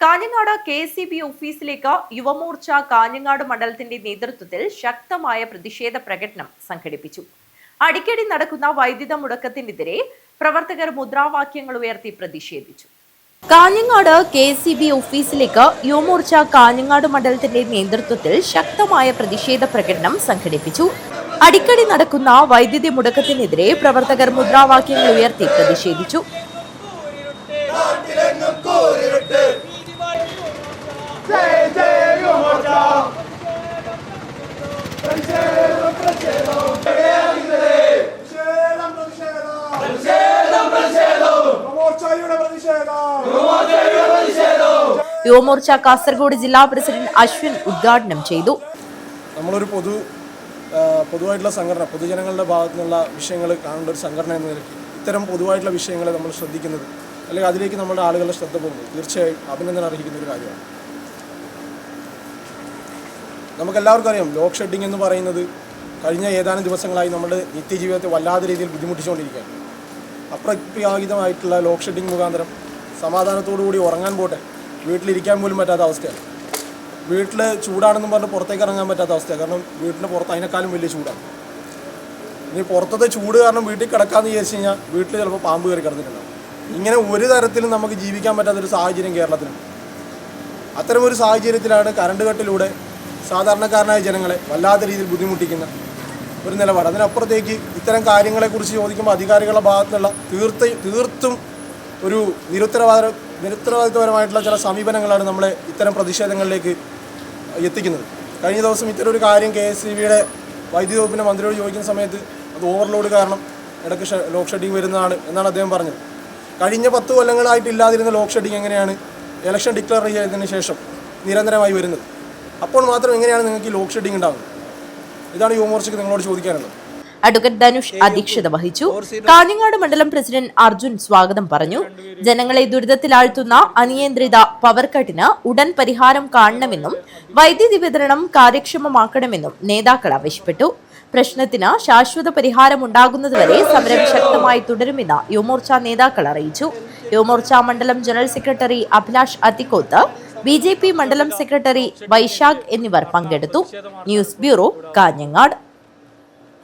Kanhangad KSEB ഓഫീസിലേക്ക് യുവമോർച്ച കാഞ്ഞങ്ങാട് മണ്ഡലത്തിന്റെ നേതൃത്വത്തിൽ ശക്തമായ പ്രതിഷേധ പ്രകടനം സംഘടിപ്പിച്ചു. അടിക്കടി നടക്കുന്ന വൈദ്യുത മുടക്കത്തിനെതിരെ പ്രവർത്തകർ മുദ്രാവാക്യങ്ങൾ ഉയർത്തി പ്രതിഷേധിച്ചു. കാഞ്ഞങ്ങാട് കെ.എസ്.ഇ.ബി ഓഫീസിലേക്ക് യുവമോർച്ച കാഞ്ഞങ്ങാട് മണ്ഡലത്തിന്റെ നേതൃത്വത്തിൽ ശക്തമായ പ്രതിഷേധ പ്രകടനം സംഘടിപ്പിച്ചു. അടിക്കടി നടക്കുന്ന വൈദ്യുതി മുടക്കത്തിനെതിരെ പ്രവർത്തകർ മുദ്രാവാക്യങ്ങൾ ഉയർത്തി പ്രതിഷേധിച്ചു. യുവമോർച്ച കാസർഗോഡ് ജില്ലാ പ്രസിഡന്റ് അശ്വിൻ ഉദ്ഘാടനം ചെയ്തു. നമ്മളൊരു പൊതുവായിട്ടുള്ള സംഘടന, പൊതുജനങ്ങളുടെ ഭാഗത്തു നിന്നുള്ള വിഷയങ്ങൾ കാണേണ്ട ഒരു സംഘടന എന്ന നിലയ്ക്ക് ഇത്തരം പൊതുവായിട്ടുള്ള വിഷയങ്ങളെ നമ്മൾ ശ്രദ്ധിക്കുന്നത്, അല്ലെങ്കിൽ അതിലേക്ക് നമ്മുടെ ആളുകളുടെ ശ്രദ്ധ പോകുന്നത് തീർച്ചയായും അഭിനന്ദനം അർഹിക്കുന്ന ഒരു കാര്യമാണ്. നമുക്കെല്ലാവർക്കും അറിയാം, ലോഡ് ഷെഡിങ് എന്ന് പറയുന്നത് കഴിഞ്ഞ ഏതാനും ദിവസങ്ങളായി നമ്മുടെ നിത്യജീവിതത്തെ വല്ലാത്ത രീതിയിൽ ബുദ്ധിമുട്ടിച്ചുകൊണ്ടിരിക്കുകയാണ്. അപ്രത്യാഹിതമായിട്ടുള്ള ലോഡ് ഷെഡിങ് മുഖാന്തരം സമാധാനത്തോടുകൂടി ഉറങ്ങാൻ പോട്ടെ, വീട്ടിലിരിക്കാൻ പോലും പറ്റാത്ത അവസ്ഥയാണ്. വീട്ടിൽ ചൂടാണെന്നും പറഞ്ഞ് പുറത്തേക്ക് ഇറങ്ങാൻ പറ്റാത്ത അവസ്ഥയാണ്. കാരണം വീട്ടിന് പുറത്ത് അതിനേക്കാളും വലിയ ചൂടാണ്. ഇനി പുറത്തത്തെ ചൂട് കാരണം വീട്ടിൽ കിടക്കാമെന്ന് വിചാരിച്ചു കഴിഞ്ഞാൽ വീട്ടിൽ ചിലപ്പോൾ പാമ്പ് കയറി കിടന്നിട്ടുണ്ടാവും. ഇങ്ങനെ ഒരു തരത്തിലും നമുക്ക് ജീവിക്കാൻ പറ്റാത്തൊരു സാഹചര്യം കേരളത്തിലുണ്ട്. അത്തരമൊരു സാഹചര്യത്തിലാണ് കറണ്ട് കട്ടിലൂടെ സാധാരണക്കാരനായ ജനങ്ങളെ വല്ലാത്ത രീതിയിൽ ബുദ്ധിമുട്ടിക്കുന്ന ഒരു നിലപാട്. അതിനപ്പുറത്തേക്ക് ഇത്തരം കാര്യങ്ങളെക്കുറിച്ച് ചോദിക്കുമ്പോൾ അധികാരികളുടെ ഭാഗത്തുനിന്നുള്ള തീർത്തും ഒരു നിരുത്തരവാദിത്വപരമായിട്ടുള്ള ചില സമീപനങ്ങളാണ് നമ്മളെ ഇത്തരം പ്രതിഷേധങ്ങളിലേക്ക് എത്തിക്കുന്നത്. കഴിഞ്ഞ ദിവസം ഇത്തരം ഒരു കാര്യം കെ.എസ്.ഇ.ബിയുടെ വൈദ്യുതി വകുപ്പിൻ്റെ മന്ത്രിയോട് ചോദിക്കുന്ന സമയത്ത് അത് ഓവർലോഡ് കാരണം ഇടയ്ക്ക് ലോഡ് ഷെഡിങ് വരുന്നതാണ് എന്നാണ് അദ്ദേഹം പറഞ്ഞത്. കഴിഞ്ഞ 10 കൊല്ലങ്ങളായിട്ട് ഇല്ലാതിരുന്ന ലോഡ് ഷെഡിങ് എങ്ങനെയാണ് ഇലക്ഷൻ ഡിക്ലെയർ ചെയ്തതിന് ശേഷം നിരന്തരമായി വരുന്നത്? അപ്പോൾ മാത്രം എങ്ങനെയാണ് നിങ്ങൾക്ക് ലോഡ് ഷെഡിങ് ഉണ്ടാകുന്നത്? ഇതാണ് യുവമോർച്ചയ്ക്ക് നിങ്ങളോട് ചോദിക്കാനുള്ളത്. അഡ്വക്കേറ്റ് ധനുഷ് അധ്യക്ഷത വഹിച്ചു. കാഞ്ഞങ്ങാട് മണ്ഡലം പ്രസിഡന്റ് അർജുൻ സ്വാഗതം പറഞ്ഞു. ജനങ്ങളെ ദുരിതത്തിലാഴ്ത്തുന്ന അനിയന്ത്രിത പവർ കട്ടിന് ഉടൻ പരിഹാരം കാണണമെന്നും വൈദ്യുതി വിതരണം കാര്യക്ഷമമാക്കണമെന്നും നേതാക്കൾ ആവശ്യപ്പെട്ടു. പ്രശ്നത്തിന് ശാശ്വത പരിഹാരം ഉണ്ടാകുന്നതുവരെ സമരം ശക്തമായി തുടരുമെന്ന് യുവമോർച്ച നേതാക്കൾ അറിയിച്ചു. യുവമോർച്ച മണ്ഡലം general secretary Abhilash Athikkoth, BJP മണ്ഡലം സെക്രട്ടറി വൈശാഖ് എന്നിവർ പങ്കെടുത്തു. News bureau, Kanhangad.